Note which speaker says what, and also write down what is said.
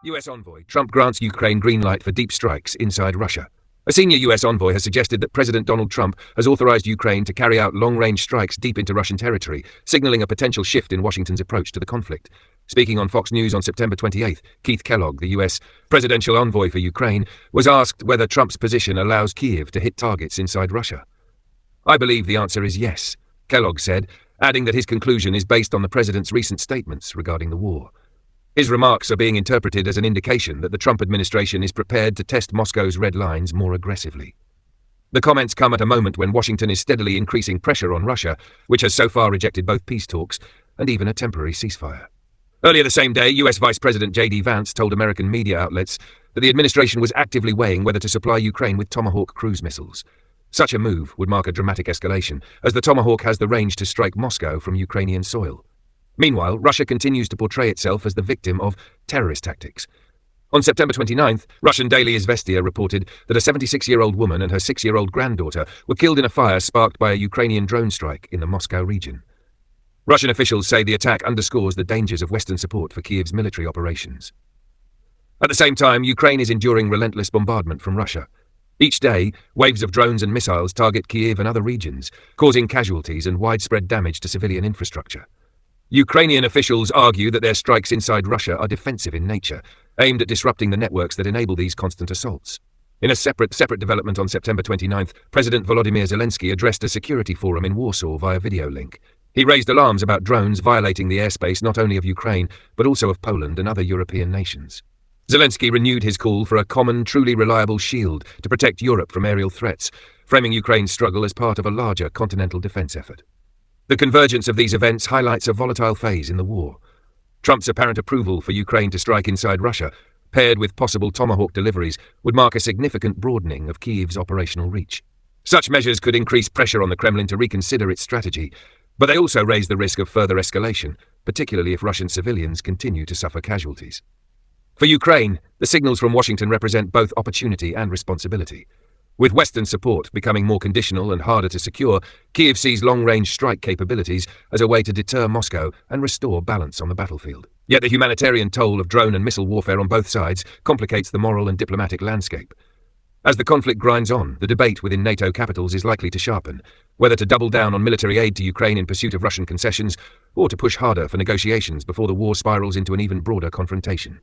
Speaker 1: US envoy Trump grants Ukraine green light for deep strikes inside Russia. A senior US envoy has suggested that President Donald Trump has authorized Ukraine to carry out long-range strikes deep into Russian territory, signaling a potential shift in Washington's approach to the conflict. Speaking on Fox News on September 28, Kellogg, the US presidential envoy for Ukraine, was asked whether Trump's position allows Kyiv to hit targets inside Russia. "I believe the answer is yes," Kellogg said, adding that his conclusion is based on the president's recent statements regarding the war. His remarks are being interpreted as an indication that the Trump administration is prepared to test Moscow's red lines more aggressively. The comments come at a moment when Washington is steadily increasing pressure on Russia, which has so far rejected both peace talks and even a temporary ceasefire. Earlier the same day, US Vice President J.D. Vance told American media outlets that the administration was actively weighing whether to supply Ukraine with Tomahawk cruise missiles. Such a move would mark a dramatic escalation, as the Tomahawk has the range to strike Moscow from Ukrainian soil. Meanwhile, Russia continues to portray itself as the victim of terrorist tactics. On September 29th, Russian daily Izvestia reported that a 76-year-old woman and her 6-year-old granddaughter were killed in a fire sparked by a Ukrainian drone strike in the Moscow region. Russian officials say the attack underscores the dangers of Western support for Kyiv's military operations. At the same time, Ukraine is enduring relentless bombardment from Russia. Each day, waves of drones and missiles target Kyiv and other regions, causing casualties and widespread damage to civilian infrastructure. Ukrainian officials argue that their strikes inside Russia are defensive in nature, aimed at disrupting the networks that enable these constant assaults. In a separate development on September 29th, President Volodymyr Zelensky addressed a security forum in Warsaw via video link. He raised alarms about drones violating the airspace not only of Ukraine, but also of Poland and other European nations. Zelensky renewed his call for a common, truly reliable shield to protect Europe from aerial threats, framing Ukraine's struggle as part of a larger continental defense effort. The convergence of these events highlights a volatile phase in the war. Trump's apparent approval for Ukraine to strike inside Russia, paired with possible Tomahawk deliveries, would mark a significant broadening of Kyiv's operational reach. Such measures could increase pressure on the Kremlin to reconsider its strategy, but they also raise the risk of further escalation, particularly if Russian civilians continue to suffer casualties. For Ukraine, the signals from Washington represent both opportunity and responsibility. With Western support becoming more conditional and harder to secure, Kyiv sees long-range strike capabilities as a way to deter Moscow and restore balance on the battlefield. Yet the humanitarian toll of drone and missile warfare on both sides complicates the moral and diplomatic landscape. As the conflict grinds on, the debate within NATO capitals is likely to sharpen, whether to double down on military aid to Ukraine in pursuit of Russian concessions, or to push harder for negotiations before the war spirals into an even broader confrontation.